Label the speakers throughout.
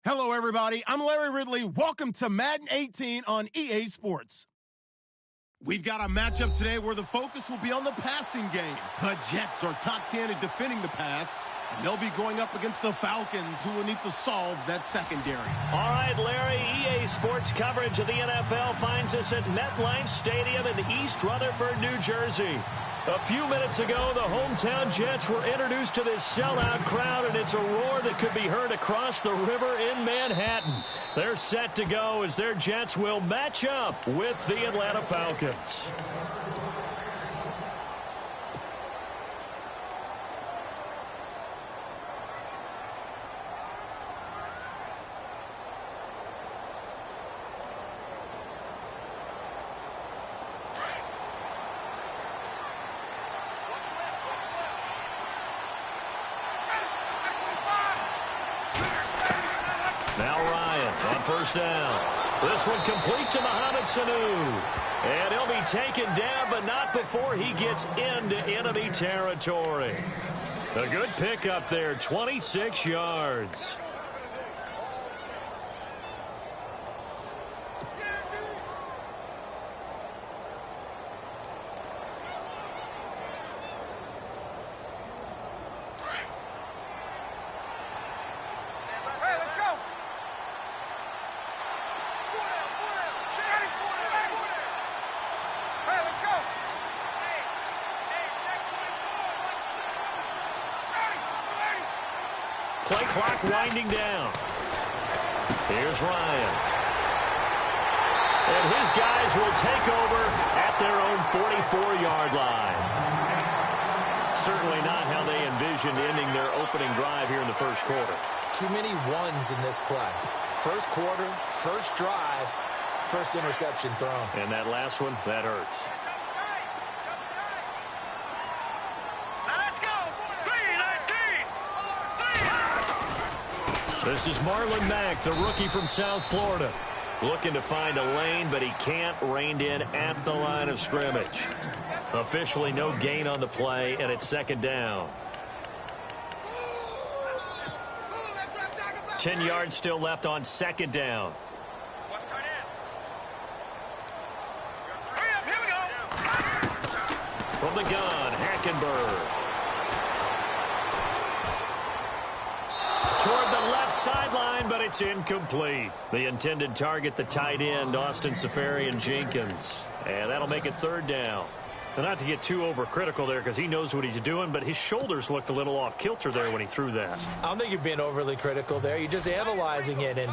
Speaker 1: Hello, everybody. I'm Larry Ridley. Welcome to Madden 18 on EA Sports. We've got a matchup today where the focus will be on the passing game. The Jets are top 10 at defending the pass, and they'll be going up against the Falcons, who will need to solve that secondary.
Speaker 2: All right, Larry, EA Sports coverage of the NFL finds us at MetLife Stadium in East Rutherford, New Jersey. A few minutes ago, the hometown Jets were introduced to this sellout crowd, and it's a roar that could be heard across the river in Manhattan. They're set to go as their Jets will match up with the Atlanta Falcons. Now Ryan on first down. This one complete to Mohamed Sanu. And he'll be taken down, but not before he gets into enemy territory. A good pickup there, 26 yards. Play clock winding down. Here's Ryan. And his guys will take over at their own 44-yard line. Certainly not how they envisioned ending their opening drive here in the first quarter.
Speaker 3: Too many ones in this play. First quarter, first drive, first interception thrown.
Speaker 2: And that last one, that hurts. This is Marlon Mack, the rookie from South Florida. Looking to find a lane, but he can't, reined in at the line of scrimmage. Officially no gain on the play, and it's second down. 10 yards still left on second down. From the gun, Hackenberg. Toward the left sideline, but it's incomplete. The intended target, the tight end, Austin Seferian-Jenkins. And that'll make it third down. And not to get too overcritical there because he knows what he's doing, but his shoulders looked a little off kilter there when he threw that.
Speaker 3: I don't think you're being overly critical there. You're just analyzing it, and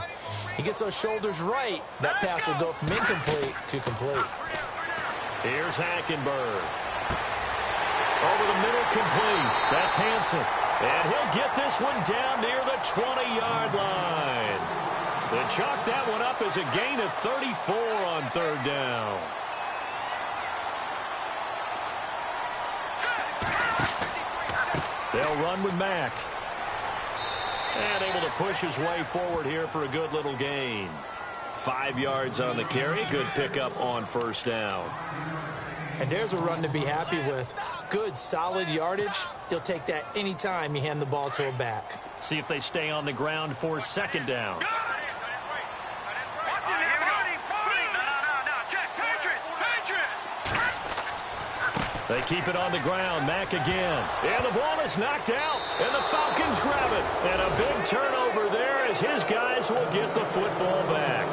Speaker 3: he gets those shoulders right. That pass will go from incomplete to complete.
Speaker 2: Here's Hackenberg. Over the middle, complete. That's Hansen. And he'll get this one down near the 20-yard line. They chalk that one up as a gain of 34 on third down. They'll run with Mack. And able to push his way forward here for a good little gain. 5 yards on the carry. Good pickup on first down.
Speaker 3: And there's a run to be happy with. Good, solid yardage. He'll take that anytime you hand the ball to a back.
Speaker 2: See if they stay on the ground for second down. They keep it on the ground. Mack again. And the ball is knocked out. And the Falcons grab it. And a big turnover there as his guys will get the football back.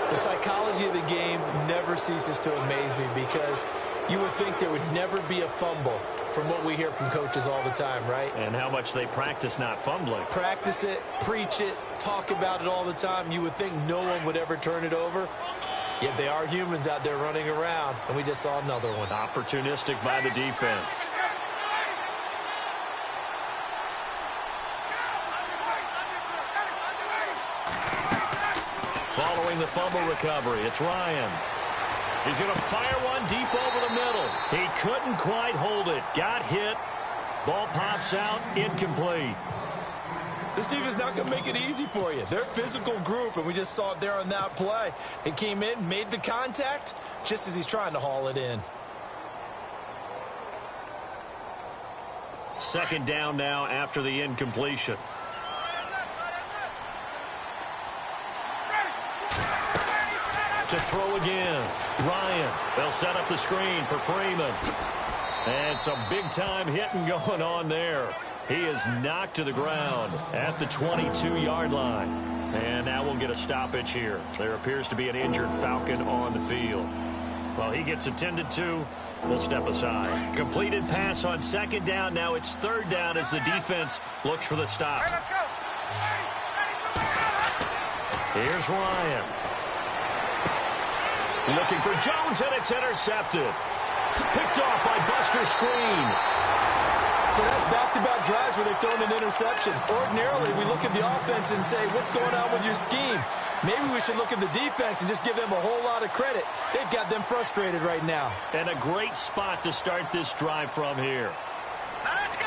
Speaker 3: The psychology of the game never ceases to amaze me because you would think there would never be a fumble from what we hear from coaches all the time, right?
Speaker 2: And how much they practice not fumbling.
Speaker 3: Practice it, preach it, talk about it all the time. You would think no one would ever turn it over. Yet they are humans out there running around, and we just saw another one.
Speaker 2: Opportunistic by the defense. Following the fumble recovery, it's Ryan. He's going to fire one deep over the middle. He couldn't quite hold it. Got hit. Ball pops out, incomplete.
Speaker 3: This team is not going to make it easy for you. They're a physical group, and we just saw it there on that play. He came in, made the contact, just as he's trying to haul it in.
Speaker 2: Second down now after the incompletion. to throw again. Ryan, they'll set up the screen for Freeman. And some big-time hitting going on there. He is knocked to the ground at the 22-yard line. And now we'll get a stoppage here. There appears to be an injured Falcon on the field. Well, he gets attended to. We'll step aside. Completed pass on second down. Now it's third down as the defense looks for the stop. Here's Ryan. Looking for Jones, and it's intercepted. Picked off by Buster Screen.
Speaker 3: So that's back-to-back drives where they've thrown an interception. Ordinarily, we look at the offense and say, what's going on with your scheme? Maybe we should look at the defense and just give them a whole lot of credit. They've got them frustrated right now.
Speaker 2: And a great spot to start this drive from here.
Speaker 4: Let's go.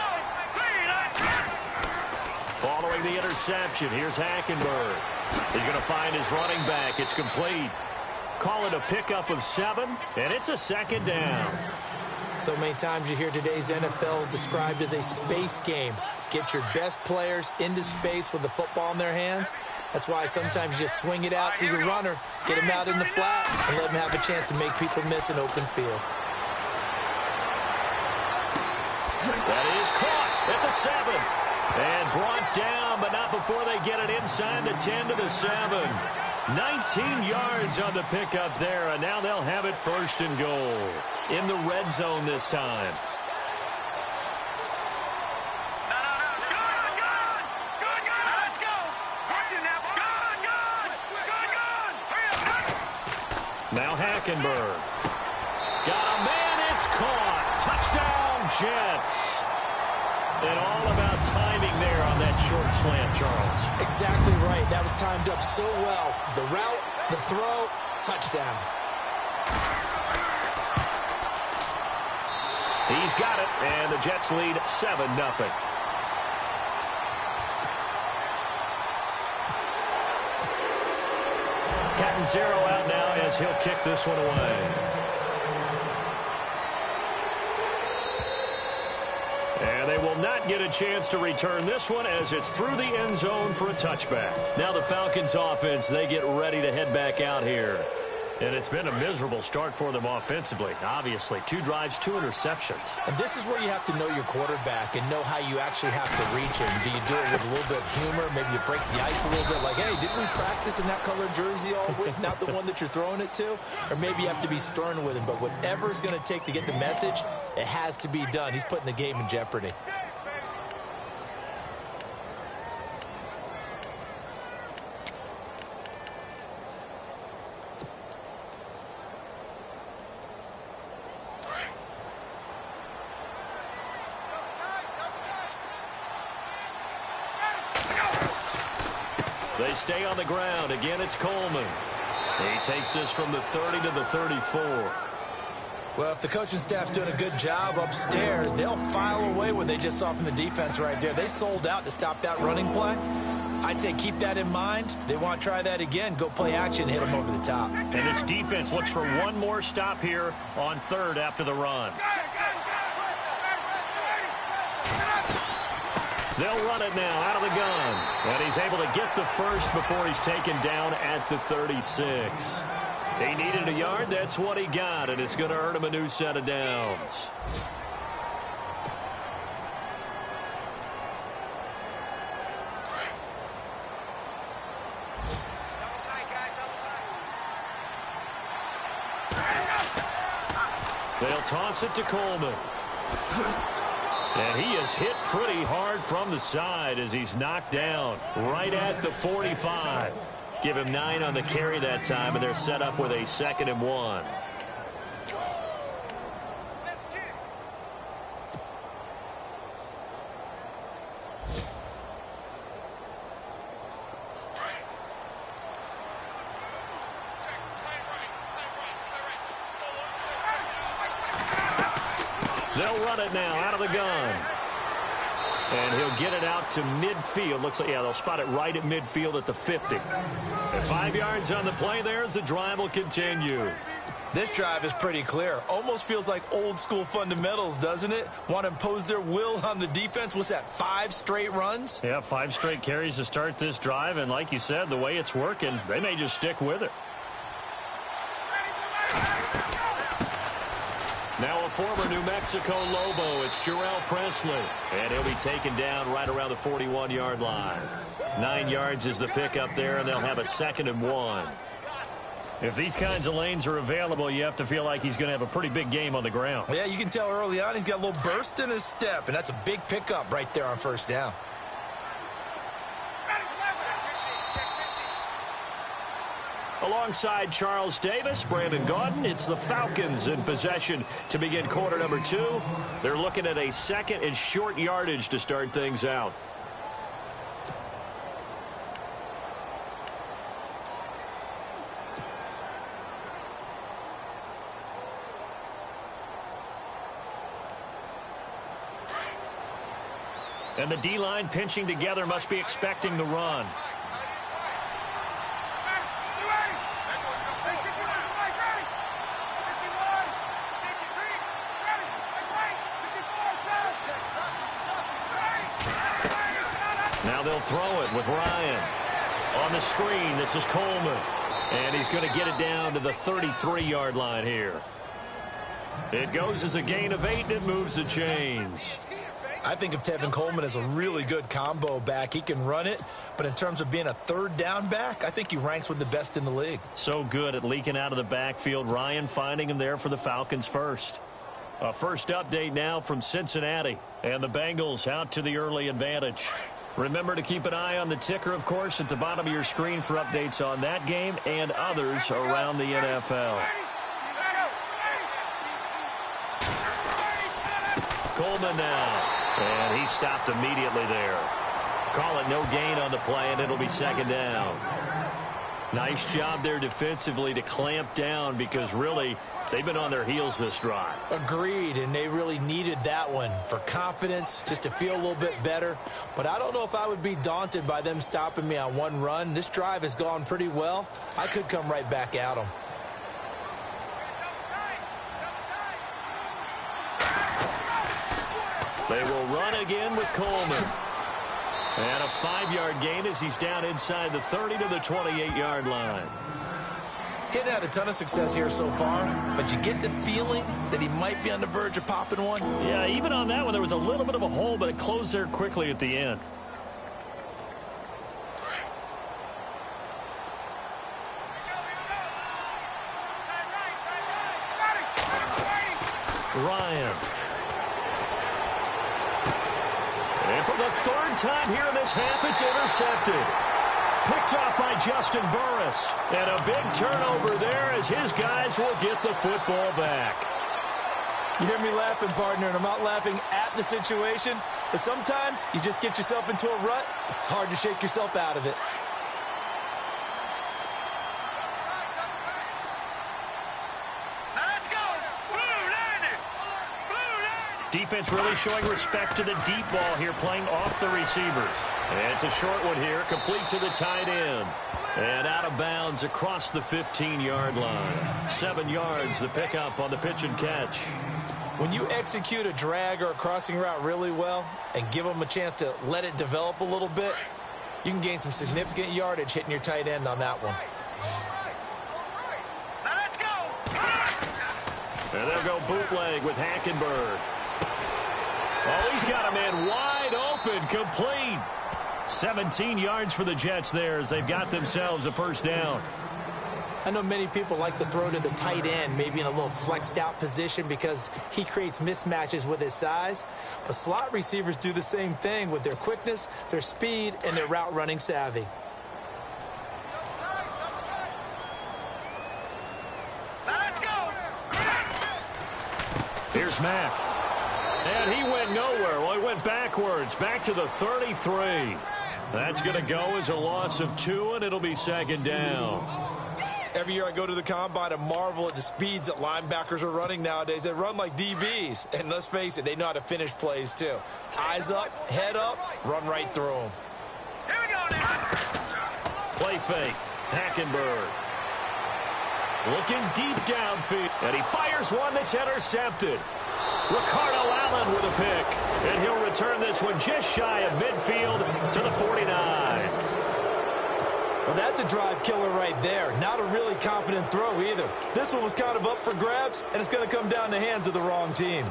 Speaker 2: Following the interception, here's Hackenberg. He's going to find his running back. It's complete. Call it a pickup of 7, and it's a second down.
Speaker 3: So many times you hear today's NFL described as a space game. Get your best players into space with the football in their hands. That's why sometimes you just swing it out to your runner, get him out in the flat, and let him have a chance to make people miss an open field.
Speaker 2: That is caught at the 7. And brought down, but not before they get it inside the 10 to the 7. 19 yards on the pickup there, and now they'll have it first and goal. In the red zone this time. Now Hackenberg. Got a man, it's caught. Touchdown, Jets. And all about timing there on that short slant, Charles.
Speaker 3: Exactly right. That was timed up so well. The route, the throw, touchdown.
Speaker 2: He's got it, and the Jets lead 7-0. Catanzaro out now as he'll kick this one away. And they will not get a chance to return this one as it's through the end zone for a touchback. Now the Falcons offense, they get ready to head back out here. And it's been a miserable start for them offensively. Obviously, 2 drives, 2 interceptions.
Speaker 3: And this is where you have to know your quarterback and know how you actually have to reach him. Do you do it with a little bit of humor? Maybe you break the ice a little bit like, hey, didn't we practice in that color jersey all week, not the one that you're throwing it to? Or maybe you have to be stern with him. But whatever it's going to take to get the message, it has to be done. He's putting the game in jeopardy.
Speaker 2: They stay on the ground. Again, it's Coleman. He takes this from the 30 to the 34.
Speaker 3: Well, if the coaching staff's doing a good job upstairs, they'll file away what they just saw from the defense right there. They sold out to stop that running play. I'd say keep that in mind. They want to try that again. Go play action, hit them over the top.
Speaker 2: And this defense looks for one more stop here on third after the run. They'll run it now out of the gun. And he's able to get the first before he's taken down at the 36. He needed a yard. That's what he got, and it's going to earn him a new set of downs. They'll toss it to Coleman. And he is hit pretty hard from the side as he's knocked down right at the 45. Give him 9 on the carry that time, and they're set up with a 2nd and 1. They'll run it now out of the gun. And he'll get it out to midfield. Looks like, yeah, they'll spot it right at midfield at the 50. And 5 yards on the play there as the drive will continue.
Speaker 3: This drive is pretty clear. Almost feels like old school fundamentals, doesn't it? Want to impose their will on the defense. What's that, 5 straight runs?
Speaker 2: Yeah, 5 straight carries to start this drive. And like you said, the way it's working, they may just stick with it. Now a former New Mexico Lobo, it's Jarrell Presley. And he'll be taken down right around the 41-yard line. 9 yards is the pickup there, and they'll have a 2nd and 1. If these kinds of lanes are available, you have to feel like he's going to have a pretty big game on the ground.
Speaker 3: Yeah, you can tell early on he's got a little burst in his step, and that's a big pickup right there on 1st down.
Speaker 2: Alongside Charles Davis, Brandon Gaudin, it's the Falcons in possession to begin quarter number 2. They're looking at a 2nd and short yardage to start things out. And the D-line pinching together must be expecting the run. Now they'll throw it with Ryan. On the screen, this is Coleman. And he's going to get it down to the 33-yard line here. It goes as a gain of 8, and it moves the chains.
Speaker 3: I think of Tevin Coleman as a really good combo back. He can run it, but in terms of being a 3rd down back, I think he ranks with the best in the league.
Speaker 2: So good at leaking out of the backfield. Ryan finding him there for the Falcons first. A first update now from Cincinnati. And the Bengals out to the early advantage. Remember to keep an eye on the ticker, of course, at the bottom of your screen for updates on that game and others around the NFL. Coleman now. And he stopped immediately there. Call it no gain on the play, and it'll be 2nd down. Nice job there defensively to clamp down because really they've been on their heels this drive.
Speaker 3: Agreed, and they really needed that one for confidence, just to feel a little bit better. But I don't know if I would be daunted by them stopping me on one run. This drive has gone pretty well. I could come right back at them.
Speaker 2: They will run again with Coleman. And a 5-yard gain as he's down inside the 30 to the 28-yard line.
Speaker 3: He hadn't had a ton of success here so far, but you get the feeling that he might be on the verge of popping one.
Speaker 2: Yeah, even on that one, there was a little bit of a hole, but it closed there quickly at the end. Ryan. And for the 3rd time here in this half, it's intercepted. Picked off by Justin Burris. And a big turnover there as his guys will get the football back.
Speaker 3: You hear me laughing, partner, and I'm not laughing at the situation. But sometimes you just get yourself into a rut. It's hard to shake yourself out of it.
Speaker 2: Defense really showing respect to the deep ball here, playing off the receivers. And it's a short one here, complete to the tight end. And out of bounds across the 15-yard line. 7 yards, the pickup on the pitch and catch.
Speaker 3: When you execute a drag or a crossing route really well and give them a chance to let it develop a little bit, you can gain some significant yardage hitting your tight end on that one.
Speaker 2: And they'll go bootleg with Hackenberg. Oh, he's got a man wide open, complete. 17 yards for the Jets there as they've got themselves a 1st down.
Speaker 3: I know many people like to throw to the tight end, maybe in a little flexed out position because he creates mismatches with his size. But slot receivers do the same thing with their quickness, their speed, and their route running savvy.
Speaker 2: Here's Mack. And he went nowhere. Well, he went backwards, back to the 33. That's going to go as a loss of 2, and it'll be 2nd down.
Speaker 3: Every year I go to the combine and marvel at the speeds that linebackers are running nowadays. They run like DBs. And let's face it, they know how to finish plays too. Eyes up, head up, run right through them.
Speaker 2: Here we go now. Play fake. Hackenberg. Looking deep downfield. And he fires one that's intercepted. Ricardo Allen with a pick. And he'll return this one just shy of midfield to the 49.
Speaker 3: Well, that's a drive killer right there. Not a really confident throw either. This one was kind of up for grabs, and it's going to come down the hands of the wrong team.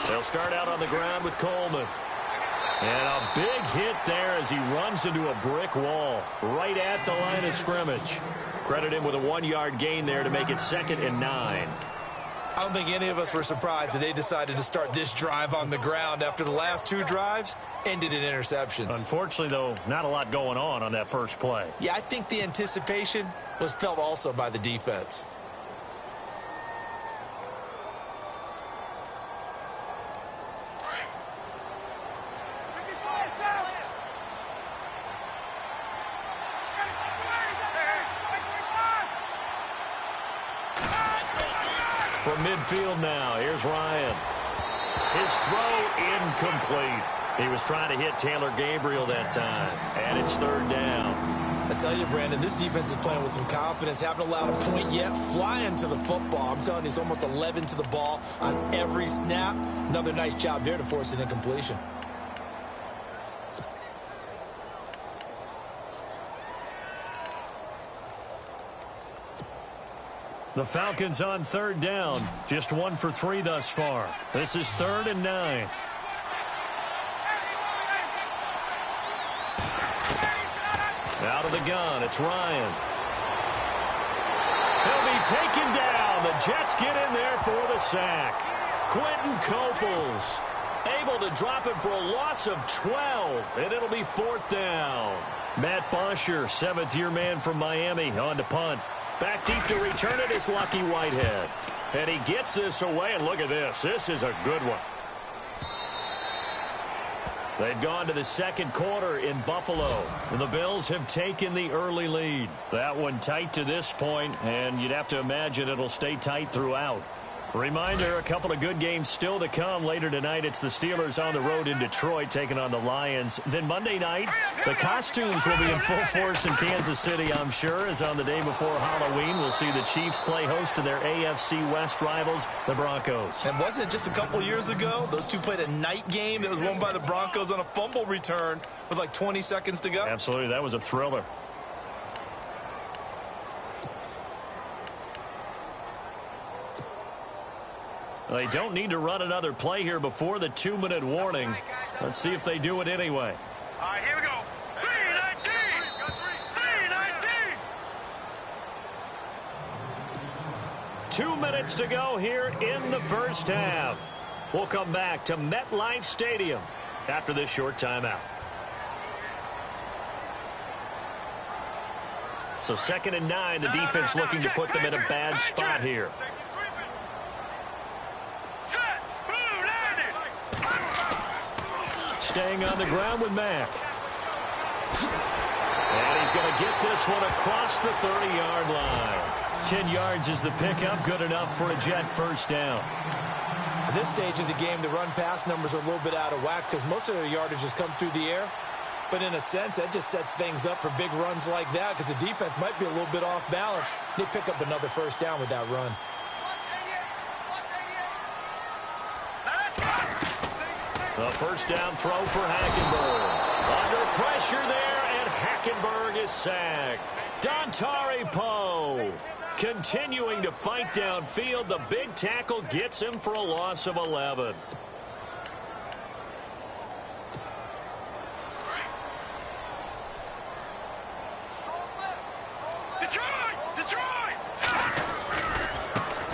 Speaker 2: They'll start out on the ground with Coleman. And a big hit there as he runs into a brick wall right at the line of scrimmage. Credit him with a 1-yard gain there to make it 2nd and 9.
Speaker 3: I don't think any of us were surprised that they decided to start this drive on the ground after the last 2 drives ended in interceptions.
Speaker 2: Unfortunately, though, not a lot going on that first play.
Speaker 3: Yeah, I think the anticipation was felt also by the defense.
Speaker 2: From midfield now, here's Ryan. His throw incomplete. He was trying to hit Taylor Gabriel that time, and it's 3rd down.
Speaker 3: I tell you, Brandon, this defense is playing with some confidence. Haven't allowed a point yet. Flying to the football. I'm telling you, it's almost 11 to the ball on every snap. Another nice job there to force an incompletion.
Speaker 2: The Falcons on 3rd down. Just 1 for 3 thus far. This is 3rd and 9. Out of the gun, it's Ryan. He'll be taken down. The Jets get in there for the sack. Quentin Coples able to drop it for a loss of 12, and it'll be 4th down. Matt Bosher, 7th-year man from Miami, on to punt. Back deep to return it is Lucky Whitehead. And he gets this away, and look at this. This is a good one. They've gone to the 2nd quarter in Buffalo, and the Bills have taken the early lead. That one tight to this point, and you'd have to imagine it'll stay tight throughout. Reminder, a couple of good games still to come. Later tonight, it's the Steelers on the road in Detroit taking on the Lions. Then Monday night, the costumes will be in full force in Kansas City, I'm sure, as on the day before Halloween, we'll see the Chiefs play host to their AFC West rivals, the Broncos.
Speaker 3: And wasn't it just a couple years ago, those two played a night game that was won by the Broncos on a fumble return with like 20 seconds to go?
Speaker 2: Absolutely, that was a thriller. They don't need to run another play here before the 2-minute warning. Let's see if they do it anyway.
Speaker 4: All right, here we go. 3-19. 3-19.
Speaker 2: 2 minutes to go here in the first half. We'll come back to MetLife Stadium after this short timeout. So 2nd and 9, the defense looking to put them in a bad spot here. Staying on the ground with Mack. And he's going to get this one across the 30-yard line. 10 yards is the pickup, good enough for a Jet first down.
Speaker 3: At this stage of the game, the run-pass numbers are a little bit out of whack because most of their yardage has come through the air. But in a sense, that just sets things up for big runs like that because the defense might be a little bit off balance. They pick up another first down with that run.
Speaker 2: The first down throw for Hackenberg. Under pressure there, and Hackenberg is sacked. Dontari Poe continuing to fight downfield. The big tackle gets him for a loss of 11.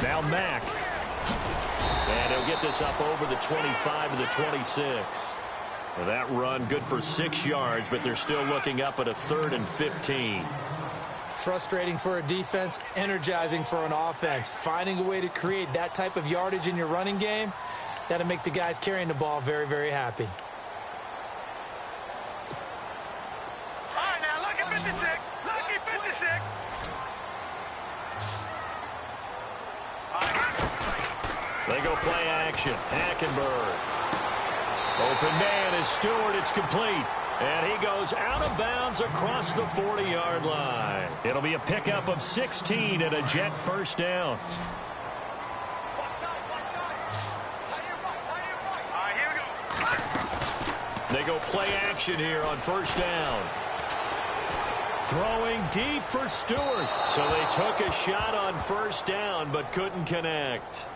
Speaker 2: Now Mack. And he'll get this up over the 25 to the 26. Well, that run good for 6 yards, but they're still looking up at a 3rd and 15.
Speaker 3: Frustrating for a defense, energizing for an offense. Finding a way to create that type of yardage in your running game, that'll make the guys carrying the ball very, very happy.
Speaker 4: All right, now look at 56. Look at 56.
Speaker 2: They go play action. Hackenberg. Open man is Stewart. It's complete. And he goes out of bounds across the 40-yard line. It'll be a pickup of 16 and a Jet first down. They go play action here on first down. Throwing deep for Stewart. So they took a shot on first down but couldn't connect.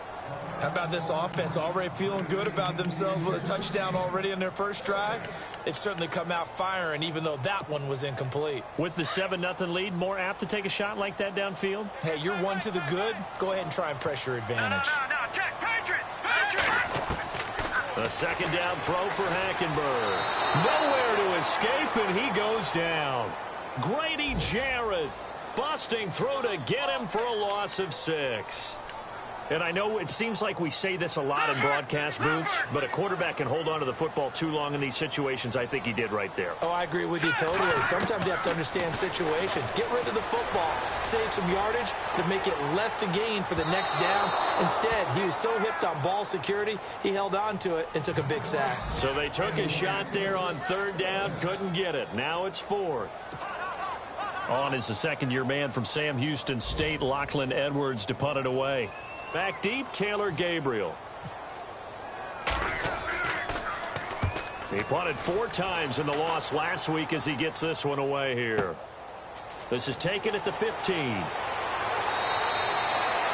Speaker 3: How about this offense already feeling good about themselves with a touchdown already in their first drive? They've certainly come out firing, even though that one was incomplete.
Speaker 2: With the 7-0 lead, more apt to take a shot like that downfield?
Speaker 3: Hey, you're one to the good. Go ahead and try and press your advantage.
Speaker 4: No, check, Patriot!
Speaker 2: A second down throw for Hackenberg. Nowhere to escape, and he goes down. Grady Jarrett busting through to get him for a loss of 6. And I know it seems like we say this a lot in broadcast booths, but a quarterback can hold on to the football too long in these situations. I think he did right there.
Speaker 3: Oh, I agree with you totally. Sometimes you have to understand situations. Get rid of the football, save some yardage to make it less to gain for the next down. Instead, he was so hipped on ball security, he held on to it and took a big sack.
Speaker 2: So they took a shot there on third down, couldn't get it. Now it's fourth. On is the second-year man from Sam Houston State, Lachlan Edwards, to punt it away. Back deep, Taylor Gabriel. He punted 4 times in the loss last week as he gets this one away here. This is taken at the 15.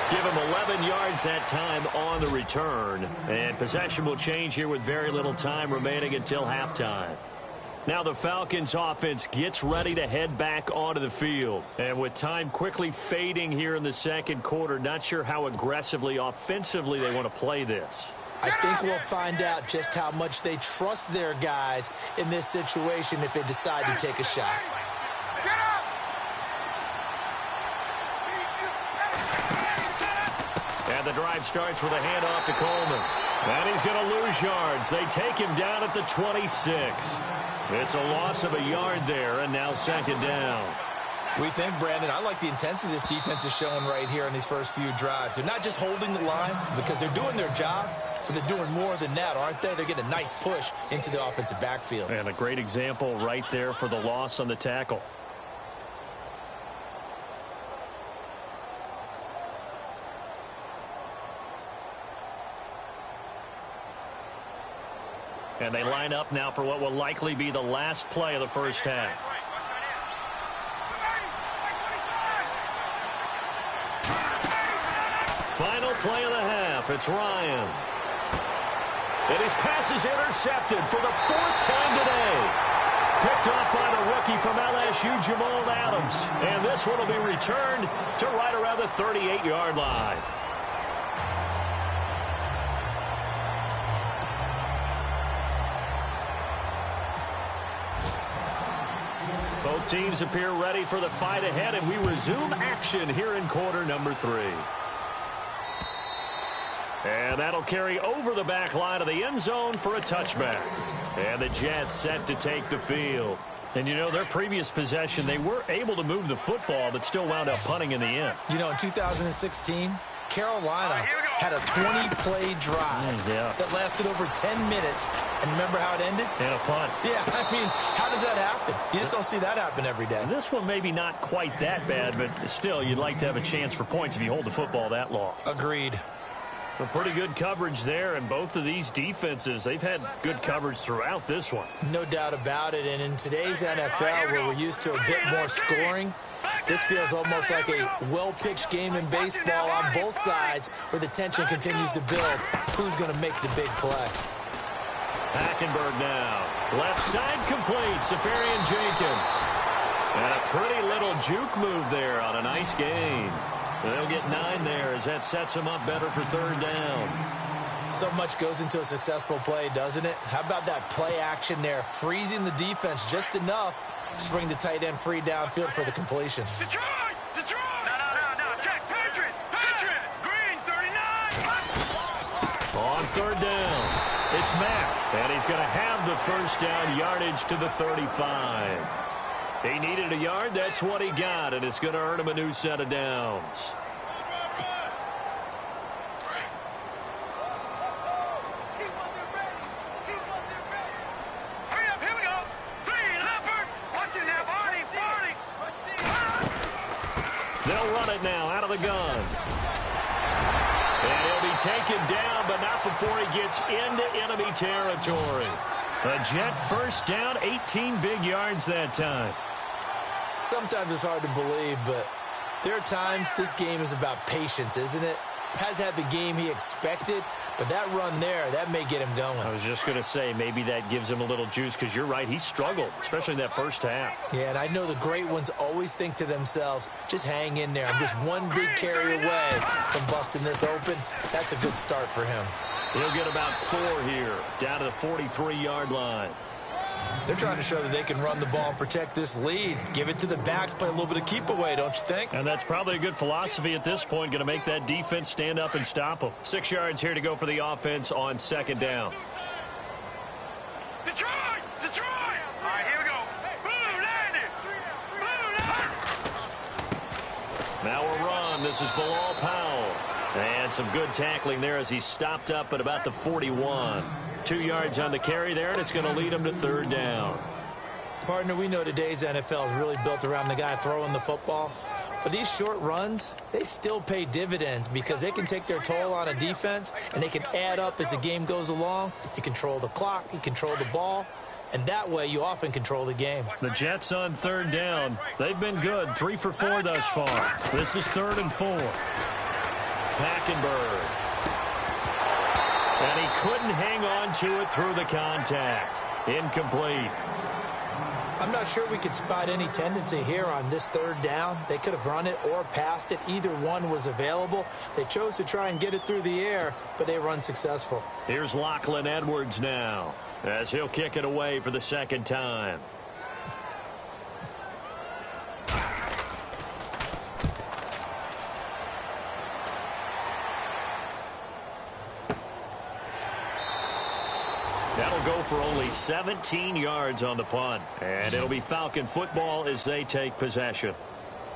Speaker 2: Give him 11 yards that time on the return. And possession will change here with very little time remaining until halftime. Now the Falcons offense gets ready to head back onto the field. And with time quickly fading here in the second quarter, not sure how aggressively, offensively they want to play this.
Speaker 3: I think we'll find out just how much they trust their guys in this situation if they decide to take a shot.
Speaker 2: And the drive starts with a handoff to Coleman. And he's going to lose yards. They take him down at the 26. It's a loss of a yard there, and now second down.
Speaker 3: We think, Brandon, I like the intensity this defense is showing right here in these first few drives. They're not just holding the line because they're doing their job, but they're doing more than that, aren't they? They're getting a nice push into the offensive backfield.
Speaker 2: And a great example right there for the loss on the tackle. And they line up now for what will likely be the last play of the first half. Final play of the half. It's Ryan. And his pass is intercepted for the 4th time today. Picked up by the rookie from LSU, Jamal Adams. And this one will be returned to right around the 38-yard line. Both teams appear ready for the fight ahead, and we resume action here in quarter number 3. And that'll carry over the back line of the end zone for a touchback. And the Jets set to take the field. And, you know, their previous possession, they were able to move the football, but still wound up punting in the end.
Speaker 3: You know, in 2016, Carolina had a 20-play drive that lasted over 10 minutes. And remember how it ended?
Speaker 2: And a punt.
Speaker 3: Yeah, I mean, how does that happen? You just don't see that happen every day.
Speaker 2: This one maybe not quite that bad, but still, you'd like to have a chance for points if you hold the football that long.
Speaker 3: Agreed.
Speaker 2: A pretty good coverage there, and both of these defenses, they've had good coverage throughout this one.
Speaker 3: No doubt about it, and in today's NFL, where we're used to a bit more scoring, this feels almost like a well-pitched game in baseball on both sides, where the tension continues to build. Who's going to make the big play?
Speaker 2: Hackenberg now. Left side complete. Safarian Jenkins. And a pretty little juke move there on a nice gain. And they'll get 9 there as that sets them up better for third down.
Speaker 3: So much goes into a successful play, doesn't it? How about that play action there, freezing the defense just enough to bring the tight end free downfield for the completion.
Speaker 4: Detroit! No. Check, Patriot! Green, 39!
Speaker 2: On third down, it's Mack. And he's going to have the first down yardage to the 35. He needed a yard. That's what he got, and it's going to earn him a new set of downs.
Speaker 4: Hurry up, here we go. 3,
Speaker 2: They'll run it now out of the gun. And he'll be taken down, but not before he gets into enemy territory. A Jet first down, 18 big yards that time.
Speaker 3: Sometimes it's hard to believe, but there are times this game is about patience, isn't it? Has had the game he expected, but that run there, that may get him going.
Speaker 2: I was just going to say, maybe that gives him a little juice, because you're right, he struggled, especially in that first half.
Speaker 3: Yeah, and I know the great ones always think to themselves, just hang in there. I'm just one big carry away from busting this open. That's a good start for him.
Speaker 2: He'll get about 4 here, down to the 43-yard line.
Speaker 3: They're trying to show that they can run the ball and protect this lead. Give it to the backs, play a little bit of keep away, don't you think?
Speaker 2: And that's probably a good philosophy at this point, going to make that defense stand up and stop them. 6 yards here to go for the offense on second down.
Speaker 4: Detroit! Detroit! All right, here we go. Boom, landed. Boom, landed.
Speaker 2: Now a run. This is Bilal Powell. And some good tackling there as he stopped up at about the 41. 2 yards on the carry there, and it's going to lead him to third down.
Speaker 3: Partner, we know today's NFL is really built around the guy throwing the football. But these short runs, they still pay dividends because they can take their toll on a defense, and they can add up as the game goes along. You control the clock, you control the ball, and that way you often control the game.
Speaker 2: The Jets on third down. They've been good, 3 for 4 thus far. This is 3rd and 4. Hackenberg. And he couldn't hang on to it through the contact. Incomplete.
Speaker 3: I'm not sure we could spot any tendency here on this third down. They could have run it or passed it. Either one was available. They chose to try and get it through the air, but they were unsuccessful.
Speaker 2: Here's Lachlan Edwards now, as he'll kick it away for the second time. That'll go for only 17 yards on the punt. And it'll be Falcon football as they take possession.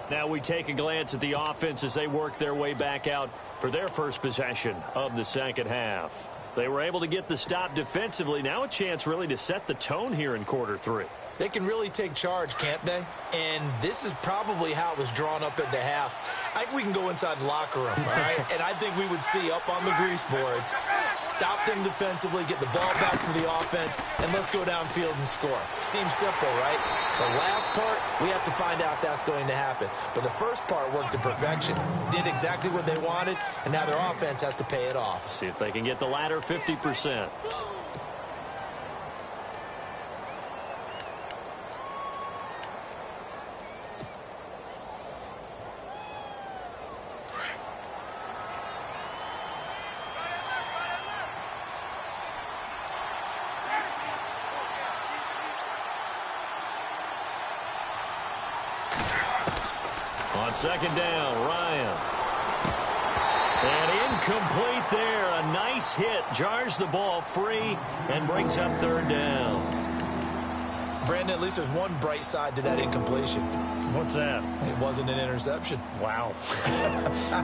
Speaker 2: Now we take a glance at the offense as they work their way back out for their first possession of the second half. They were able to get the stop defensively. Now a chance really to set the tone here in quarter 3.
Speaker 3: They can really take charge, can't they? And this is probably how it was drawn up at the half. I think we can go inside the locker room, all right? And I think we would see up on the grease boards, stop them defensively, get the ball back for the offense, and let's go downfield and score. Seems simple, right? The last part, we have to find out that's going to happen. But the first part worked to perfection. Did exactly what they wanted, and now their offense has to pay it off.
Speaker 2: See if they can get the latter 50%. On second down, Ryan. And incomplete there. A nice hit. Jars the ball free and brings up third down.
Speaker 3: Brandon, at least there's one bright side to that incompletion.
Speaker 2: What's that?
Speaker 3: It wasn't an interception.
Speaker 2: Wow.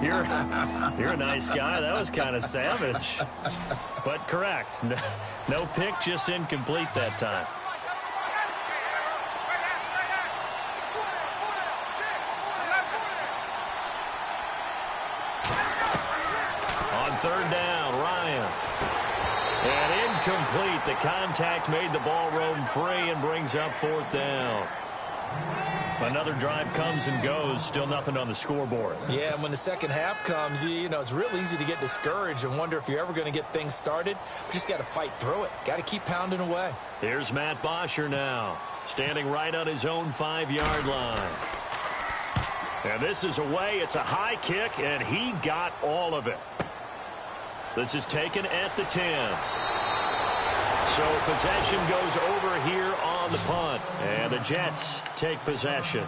Speaker 2: You're a nice guy. That was kind of savage. But correct. No pick, just incomplete that time. Third down, Ryan. And incomplete. The contact made the ball roam free and brings up fourth down. Another drive comes and goes. Still nothing on the scoreboard.
Speaker 3: Yeah, and when the second half comes, you know, it's real easy to get discouraged and wonder if you're ever going to get things started. You just got to fight through it. Got to keep pounding away.
Speaker 2: Here's Matt Bosher now, standing right on his own 5-yard line. And this is away. It's a high kick, and he got all of it. This is taken at the 10. So possession goes over here on the punt. And the Jets take possession.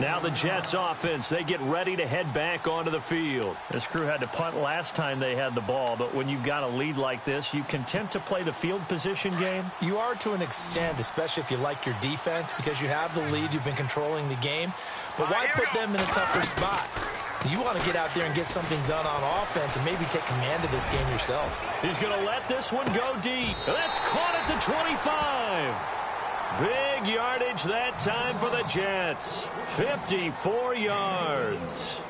Speaker 2: Now the Jets offense, they get ready to head back onto the field. This crew had to punt last time they had the ball, but when you've got a lead like this, you content to play the field position game?
Speaker 3: You are to an extent, especially if you like your defense, because you have the lead, you've been controlling the game. But why put them in a tougher spot? You want to get out there and get something done on offense and maybe take command of this game yourself.
Speaker 2: He's going to let this one go deep. That's caught at the 25. Big yardage that time for the Jets. 54 yards.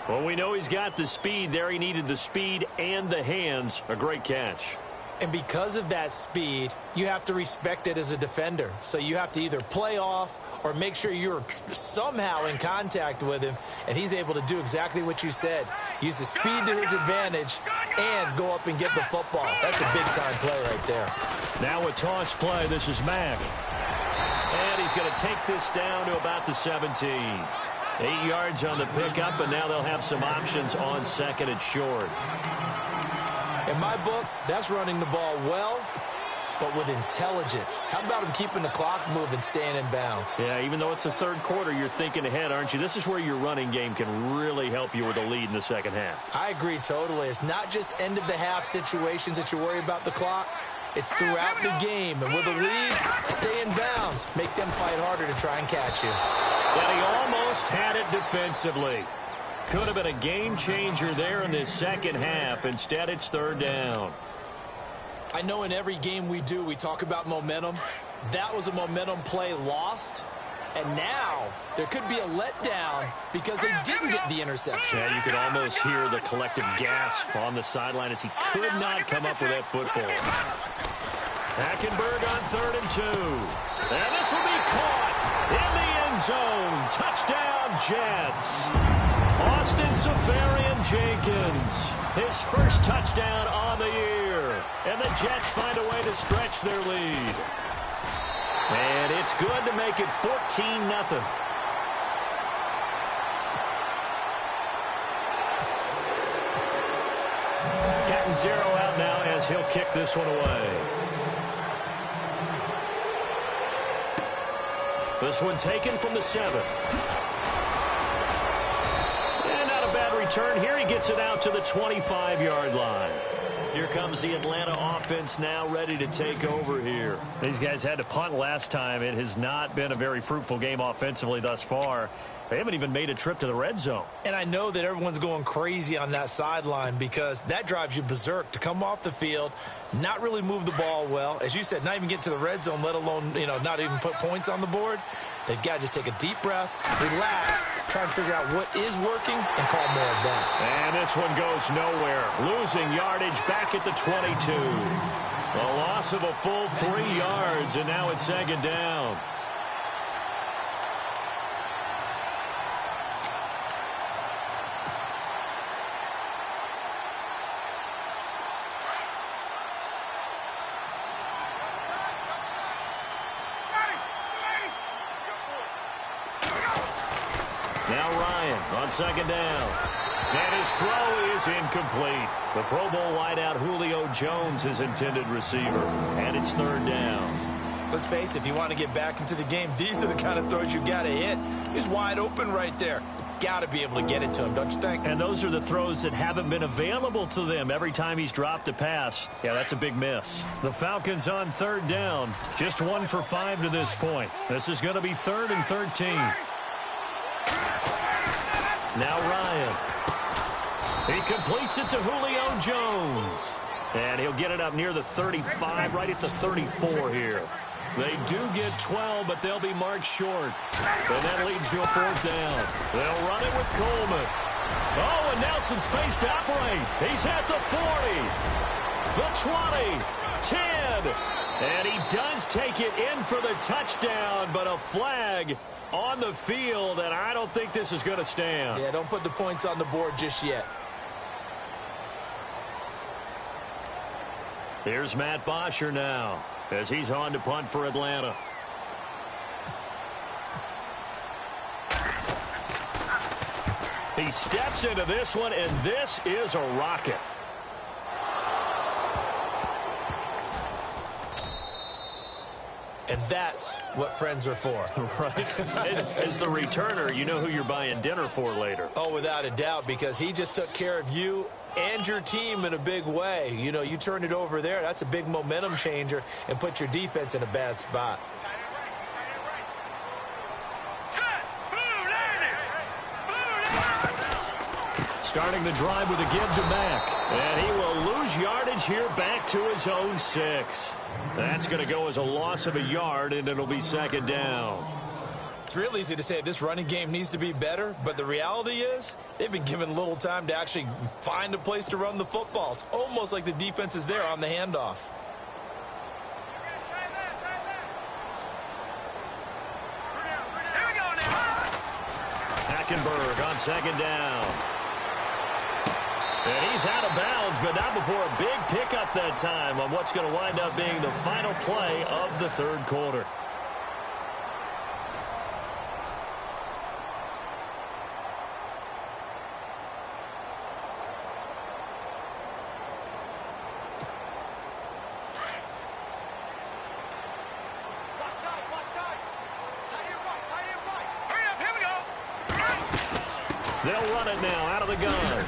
Speaker 2: Well, we know he's got the speed there. He needed the speed and the hands. A great catch.
Speaker 3: And because of that speed, you have to respect it as a defender. So you have to either play off or make sure you're somehow in contact with him. And he's able to do exactly what you said. Use the speed to his advantage and go up and get the football. That's a big-time play right there.
Speaker 2: Now a toss play. This is Mack. And he's going to take this down to about the 17. 8 yards on the pickup, and now they'll have some options on second and short.
Speaker 3: In my book, that's running the ball well, but with intelligence. How about him keeping the clock moving, staying in bounds?
Speaker 2: Yeah, even though it's the third quarter, you're thinking ahead, aren't you? This is where your running game can really help you with a lead in the second half.
Speaker 3: I agree totally. It's not just end-of-the-half situations that you worry about the clock. It's throughout the game. And with a lead, stay in bounds. Make them fight harder to try and catch you.
Speaker 2: And he almost had it defensively. Could have been a game changer there in this second half. Instead, it's third down.
Speaker 3: I know in every game we do, we talk about momentum. That was a momentum play lost. And now there could be a letdown because they didn't get the interception.
Speaker 2: Yeah, you could almost hear the collective gasp on the sideline as he could not come up with that football. Hackenberg on 3rd and 2. And this will be caught in the end zone. Touchdown, Jets. Austin Safarian-Jenkins, his first touchdown on the year. And the Jets find a way to stretch their lead. And it's good to make it 14-0. Getting 0 out now as he'll kick this one away. This one taken from the 7. And not a bad return here. He gets it out to the 25-yard line. Here comes the Atlanta offense now ready to take over here. These guys had to punt last time. It has not been a very fruitful game offensively thus far. They haven't even made a trip to the red zone.
Speaker 3: And I know that everyone's going crazy on that sideline because that drives you berserk to come off the field, not really move the ball well. As you said, not even get to the red zone, let alone, not even put points on the board. They've got to just take a deep breath, relax, try and figure out what is working, and call more of that.
Speaker 2: And this one goes nowhere. Losing yardage back at the 22. A loss of a full 3 yards, and now it's second down. Now Ryan on second down. And his throw is incomplete. The Pro Bowl wideout Julio Jones, his intended receiver. And it's third down.
Speaker 3: Let's face it, if you want to get back into the game, these are the kind of throws you got to hit. He's wide open right there. Got to be able to get it to him, don't you think?
Speaker 2: And those are the throws that haven't been available to them every time he's dropped a pass. Yeah, that's a big miss. The Falcons on third down. Just 1 for 5 to this point. This is going to be 3rd and 13. Now Ryan. He completes it to Julio Jones. And he'll get it up near the 35, right at the 34 here. They do get 12, but they'll be marked short. And that leads to a 4th down. They'll run it with Coleman. Oh, and now some space to operate. He's at the 40, the 20, 10. And he does take it in for the touchdown, but a flag on the field, and I don't think this is going to stand.
Speaker 3: Yeah, don't put the points on the board just yet.
Speaker 2: Here's Matt Bosher now as he's on to punt for Atlanta. He steps into this one, and this is a rocket.
Speaker 3: And that's what friends are for.
Speaker 2: Right. As the returner, you know who you're buying dinner for later.
Speaker 3: Oh, without a doubt, because he just took care of you and your team in a big way. You turn it over there. That's a big momentum changer and put your defense in a bad spot.
Speaker 2: Starting the drive with a give to Mack. And he will lose yardage here back to his own 6. That's going to go as a loss of a yard, and it'll be second down.
Speaker 3: It's real easy to say this running game needs to be better, but the reality is they've been given little time to actually find a place to run the football. It's almost like the defense is there on the handoff.
Speaker 2: Hackenberg on second down. And he's out of bounds, but not before a big pickup that time on what's going to wind up being the final play of the third quarter. They'll run it now out of the gun.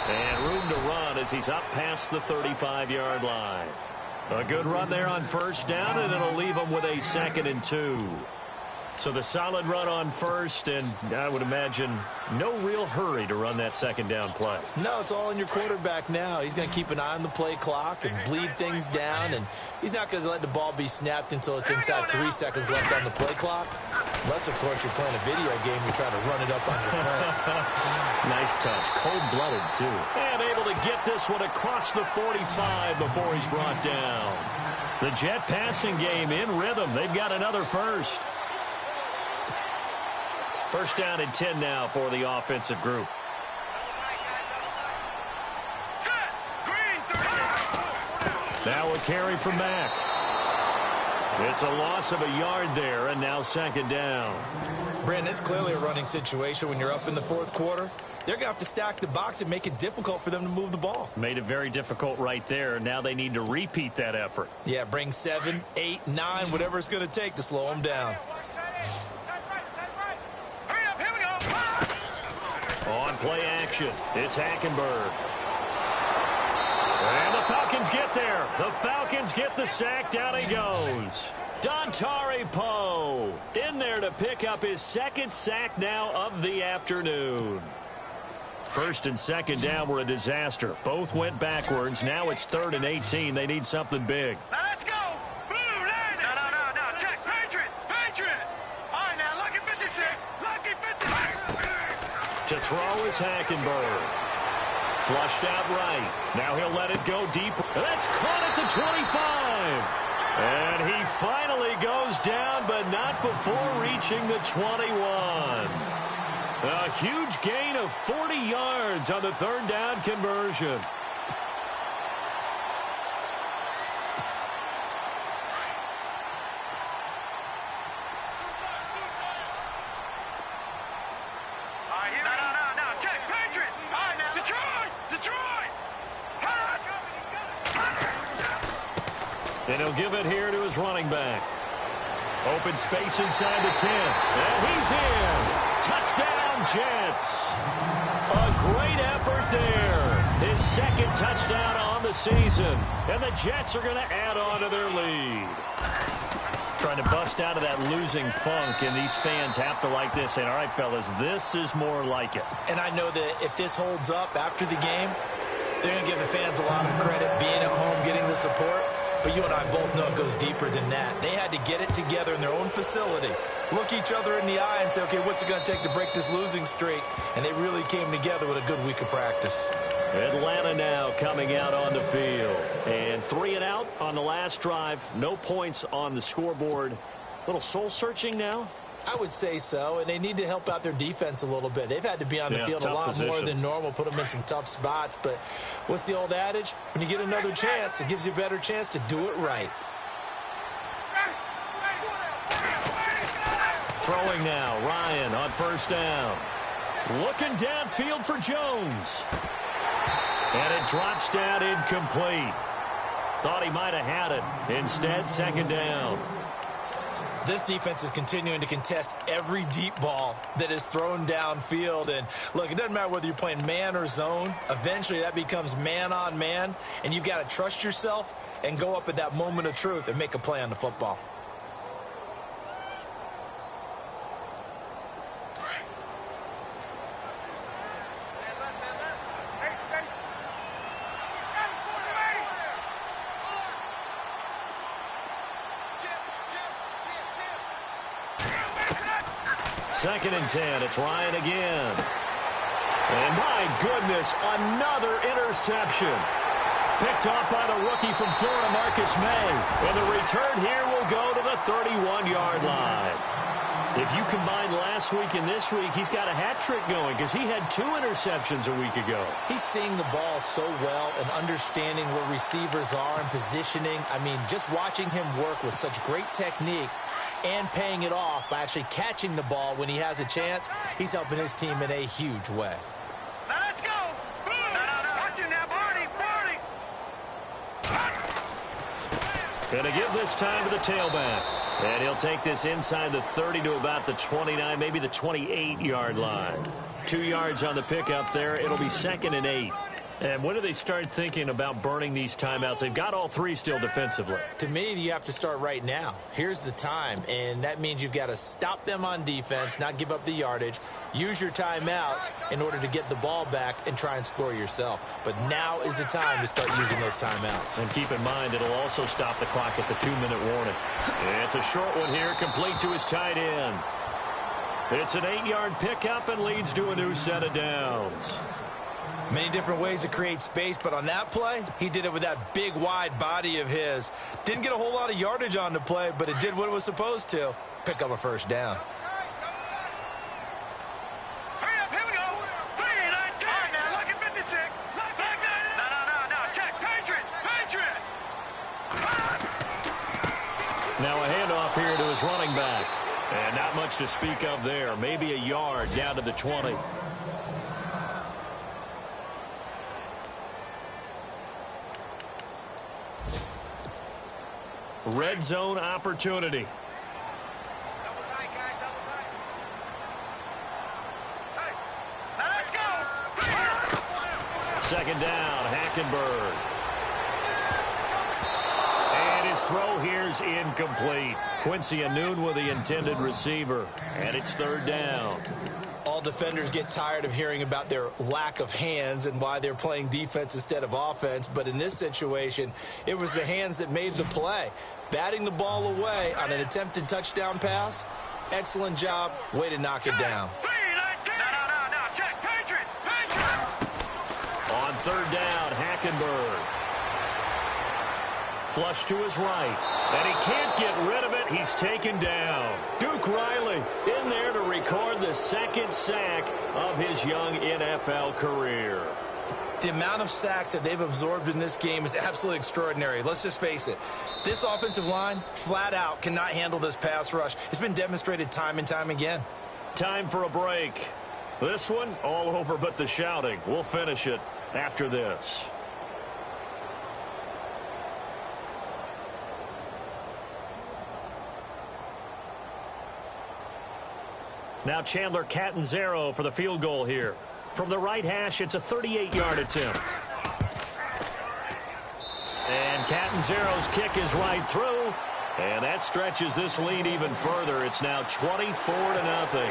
Speaker 2: And room to run as he's up past the 35-yard line. A good run there on first down, and it'll leave him with a 2nd and 2. So the solid run on first, and I would imagine no real hurry to run that second down play.
Speaker 3: No, it's all in your quarterback now. He's going to keep an eye on the play clock and bleed things down, and he's not going to let the ball be snapped until it's inside 3 seconds left on the play clock. Unless, of course, you're playing a video game, you're trying to run it up on your phone.
Speaker 2: Nice touch. Cold-blooded, too. And able to get this one across the 45 before he's brought down. The Jet passing game in rhythm. They've got another first. First down and 10 now for the offensive group. Now a carry from Mack. It's a loss of a yard there, and now second down.
Speaker 3: Brandon, it's clearly a running situation when you're up in the fourth quarter. They're going to have to stack the box and make it difficult for them to move the ball.
Speaker 2: Made it very difficult right there. Now they need to repeat that effort.
Speaker 3: Yeah, bring 7, 8, 9, whatever it's going to take to slow them down.
Speaker 2: On play action, it's Hackenberg. And the Falcons get there. The Falcons get the sack. Down he goes. Dontari Poe in there to pick up his 2nd sack now of the afternoon. First and second down were a disaster. Both went backwards. Now it's 3rd and 18. They need something big.
Speaker 4: Let's go. Blue line. No. Check. Patriot. All right, now, lucky 56. Lucky 56.
Speaker 2: To throw is Hackenberg. Flushed out right. Now he'll let it go deep. That's caught at the 25. And he finally goes down, but not before reaching the 21. A huge gain of 40 yards on the 3rd down conversion.
Speaker 4: No. Check. Patriot. All right, now. Detroit.
Speaker 2: And he'll give it here to his running back. Open space inside the 10. And he's in. Touchdown, Jets. A great effort there. His 2nd touchdown on the season. And the Jets are going to add on to their lead. Trying to bust out of that losing funk, and these fans have to like this. And all right, fellas, this is more like it.
Speaker 3: And I know that if this holds up after the game, they're going to give the fans a lot of credit being at home, getting the support. But you and I both know it goes deeper than that. They had to get it together in their own facility, look each other in the eye and say, okay, what's it going to take to break this losing streak? And they really came together with a good week of practice.
Speaker 2: Atlanta now coming out on the field. And 3 and out on the last drive. No points on the scoreboard. A little soul-searching now?
Speaker 3: I would say so, and they need to help out their defense a little bit. They've had to be on the field a lot more than normal, put them in some tough spots. But what's the old adage? When you get another chance, it gives you a better chance to do it right.
Speaker 2: Throwing now, Ryan on first down. Looking downfield for Jones. And it drops down incomplete. Thought he might have had it. Instead, second down.
Speaker 3: This defense is continuing to contest every deep ball that is thrown downfield. And, look, it doesn't matter whether you're playing man or zone. Eventually, that becomes man-on-man. And you've got to trust yourself and go up at that moment of truth and make a play on the football.
Speaker 2: 2nd and 10. It's Ryan again. And my goodness, another interception. Picked off by the rookie from Florida, Marcus May. And the return here will go to the 31-yard line. If you combine last week and this week, he's got a hat trick going because he had 2 interceptions a week ago.
Speaker 3: He's seeing the ball so well and understanding where receivers are and positioning. I mean, just watching him work with such great technique and paying it off by actually catching the ball when he has a chance, he's helping his team in a huge way.
Speaker 4: Now let's go. Watch it now, Barney.
Speaker 2: Going to give this time to the tailback. And he'll take this inside the 30 to about the 29, maybe the 28-yard line. 2 yards on the pickup there. It'll be 2nd and 8. And when do they start thinking about burning these timeouts? They've got all 3 still defensively.
Speaker 3: To me, you have to start right now. Here's the time, and that means you've got to stop them on defense, not give up the yardage, use your timeouts in order to get the ball back and try and score yourself. But now is the time to start using those timeouts.
Speaker 2: And keep in mind, it'll also stop the clock at the 2-minute warning. It's a short one here, complete to his tight end. It's an 8-yard pickup and leads to a new set of downs.
Speaker 3: Many different ways to create space, but on that play, he did it with that big, wide body of his. Didn't get a whole lot of yardage on the play, but it did what it was supposed to. Pick up a first down.
Speaker 4: Hurry up, here we go. 3-9, check. Now, lucky 56. No, check. Patriot.
Speaker 2: Now a handoff here to his running back. And not much to speak of there. Maybe a yard down to the 20. Red zone opportunity.
Speaker 4: Double tight, guys, double tight. Hey, now let's go.
Speaker 2: 2nd down, Hackenberg. And his throw here's incomplete. Quincy Anoon with the intended receiver. And it's 3rd down.
Speaker 3: All defenders get tired of hearing about their lack of hands and why they're playing defense instead of offense. But in this situation, it was the hands that made the play. Batting the ball away on an attempted touchdown pass. Excellent job. Way to knock it down.
Speaker 4: No, check. Patriot.
Speaker 2: On 3rd down, Hackenberg. Flush to his right. And he can't get rid of it. He's taken down. Duke Riley in there to record the 2nd sack of his young NFL career.
Speaker 3: The amount of sacks that they've absorbed in this game is absolutely extraordinary. Let's just face it. This offensive line, flat out, cannot handle this pass rush. It's been demonstrated time and time again.
Speaker 2: Time for a break. This one, all over but the shouting. We'll finish it after this. Now Chandler Catanzaro for the field goal here. From the right hash, it's a 38-yard attempt. And Catanzaro's kick is right through. And that stretches this lead even further. It's now 24-0.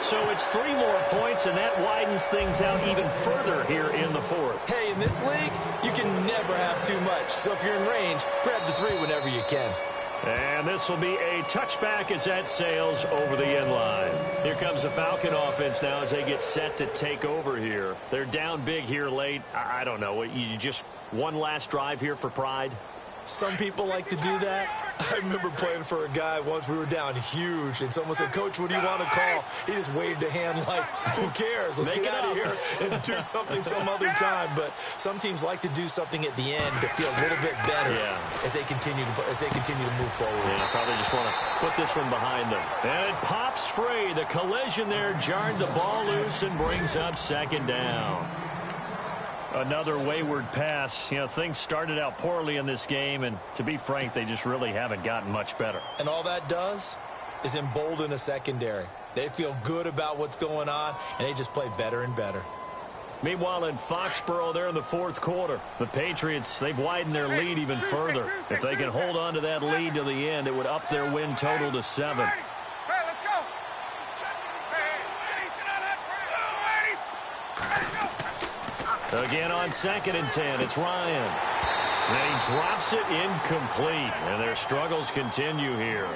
Speaker 2: So it's 3 more points, and that widens things out even further here in the 4th.
Speaker 3: Hey, in this league, you can never have too much. So if you're in range, grab the 3 whenever you can.
Speaker 2: And this will be a touchback as that sails over the end line. Here comes the Falcon offense now as they get set to take over here. They're down big here late. I don't know. You just one last drive here for pride?
Speaker 3: Some people like to do that. I remember playing for a guy once. We were down huge, and someone said, "Coach, what do you want to call?" He just waved a hand like, "Who cares? Let's get out of here and do something some other time." But some teams like to do something at the end to feel a little bit better as they continue to move forward.
Speaker 2: Yeah, probably just want to put this one behind them. And it pops free. The collision there jarred the ball loose and brings up 2nd down. Another wayward pass. You know, things started out poorly in this game, and to be frank, they just really haven't gotten much better.
Speaker 3: And all that does is embolden a secondary. They feel good about what's going on, and they just play better and better.
Speaker 2: Meanwhile, in Foxborough, they're in the 4th quarter. The Patriots, they've widened their lead even further. If they can hold on to that lead to the end, it would up their win total to 7. Again on 2nd and 10, it's Ryan. And he drops it incomplete, and their struggles continue here.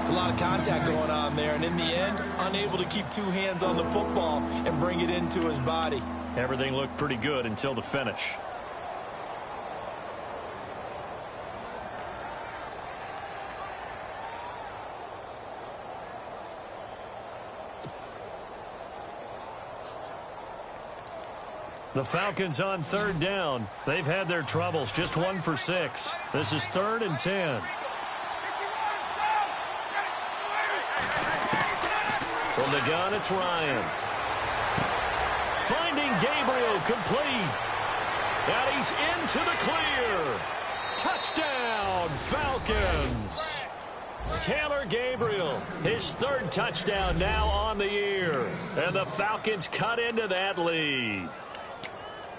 Speaker 3: It's a lot of contact going on there, and in the end, unable to keep two hands on the football and bring it into his body.
Speaker 2: Everything looked pretty good until the finish. The Falcons on third down. They've had their troubles, just 1 for 6. This is 3rd and 10. From the gun, it's Ryan. Finding Gabriel, complete. And he's into the clear. Touchdown, Falcons. Taylor Gabriel, his 3rd touchdown now on the year. And the Falcons cut into that lead.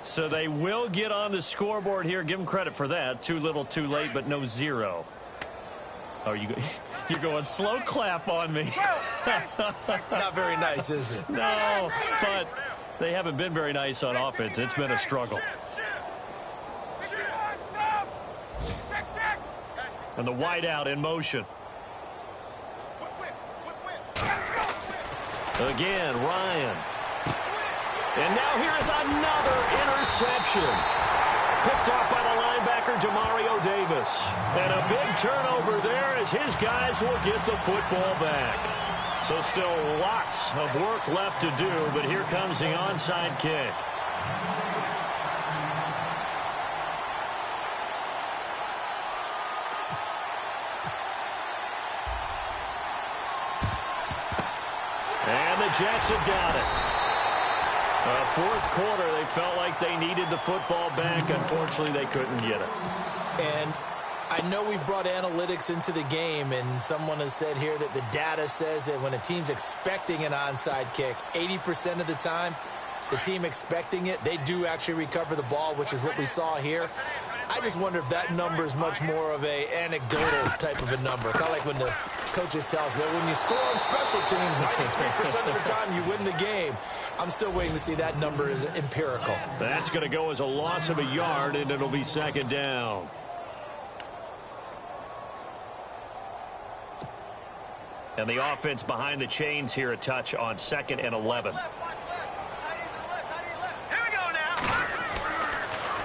Speaker 2: So they will get on the scoreboard here. Give them credit for that. Too little, too late, but no 0. Oh, you're going slow clap on me.
Speaker 3: Not very nice, is it?
Speaker 2: No, but they haven't been very nice on offense. It's been a struggle. And the wideout in motion. Again, Ryan. And now here's another interception. Picked off by the linebacker, Demario Davis. And a big turnover there as his guys will get the football back. So still lots of work left to do, but here comes the onside kick. And the Jets have got it. Fourth quarter, they felt like they needed the football back. Unfortunately, they couldn't get it.
Speaker 3: And I know we've brought analytics into the game, and someone has said here that the data says that when a team's expecting an onside kick, 80% of the time, the team expecting it, they do actually recover the ball, which is what we saw here. I just wonder if that number is much more of a anecdotal type of a number. Kind of like when the coaches tell us, well, when you score on special teams, 93% of the time you win the game. I'm still waiting to see that number is empirical.
Speaker 2: That's going to go as a loss of a yard, and it'll be 2nd down. And the offense behind the chains here, a touch on 2nd and 11.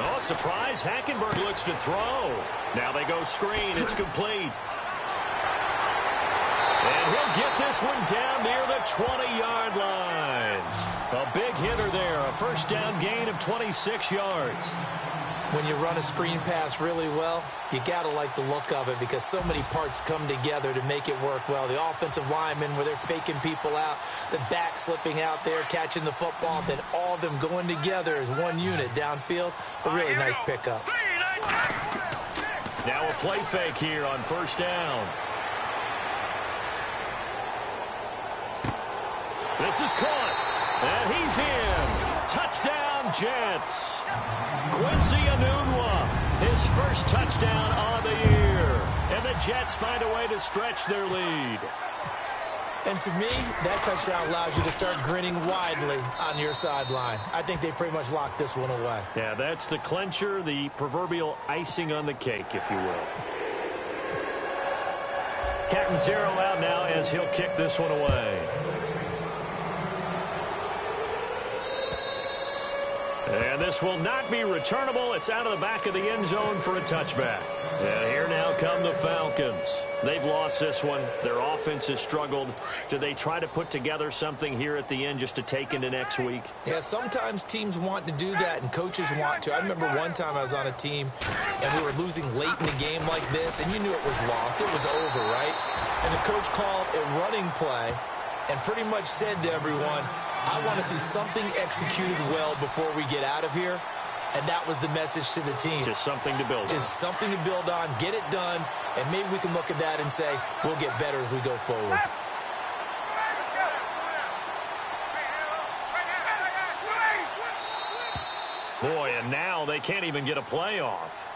Speaker 2: Oh, surprise. Hackenberg looks to throw. Now they go screen. It's complete. And he'll get this one down near the 20-yard line. A big hitter there. A first down gain of 26 yards.
Speaker 3: When you run a screen pass really well, you got to like the look of it because so many parts come together to make it work well. The offensive linemen, where they're faking people out, the back slipping out there, catching the football, then all of them going together as one unit downfield. A really nice pickup.
Speaker 2: Now a play fake here on first down. This is caught, and he's in. Touchdown, Jets. Quincy Enunwa, his first touchdown on the year. And the Jets find a way to stretch their lead.
Speaker 3: And to me, that touchdown allows you to start grinning widely on your sideline. I think they pretty much locked this one away.
Speaker 2: Yeah, that's the clincher, the proverbial icing on the cake, if you will. Captain Zero out now as he'll kick this one away. And this will not be returnable. It's out of the back of the end zone for a touchback. And here now come the Falcons. They've lost this one. Their offense has struggled. Do they try to put together something here at the end just to take into next week?
Speaker 3: Yeah, sometimes teams want to do that and coaches want to. I remember one time I was on a team and we were losing late in the game like this, and you knew it was lost. It was over, right? And the coach called a running play and pretty much said to everyone, I want to see something executed well before we get out of here. And that was the message to the team.
Speaker 2: Just something to build on.
Speaker 3: Just something to build on, get it done, and maybe we can look at that and say, we'll get better as we go forward.
Speaker 2: Boy, and now they can't even get a playoff.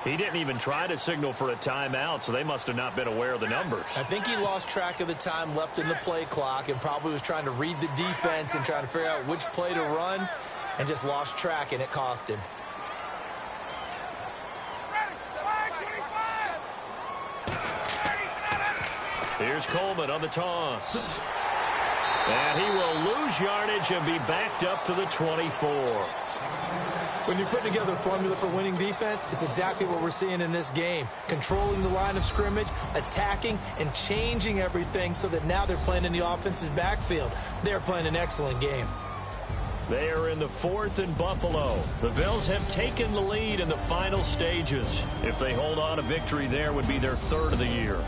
Speaker 2: He didn't even try to signal for a timeout, so they must have not been aware of the numbers.
Speaker 3: I think he lost track of the time left in the play clock and probably was trying to read the defense and trying to figure out which play to run and just lost track, and it cost him.
Speaker 2: Here's Coleman on the toss. And he will lose yardage and be backed up to the 24.
Speaker 3: When you're putting together a formula for winning defense, it's exactly what we're seeing in this game. Controlling the line of scrimmage, attacking, and changing everything so that now they're playing in the offense's backfield. They're playing an excellent game.
Speaker 2: They are in the 4th and Buffalo. The Bills have taken the lead in the final stages. If they hold on, a victory there would be their 3rd of the year.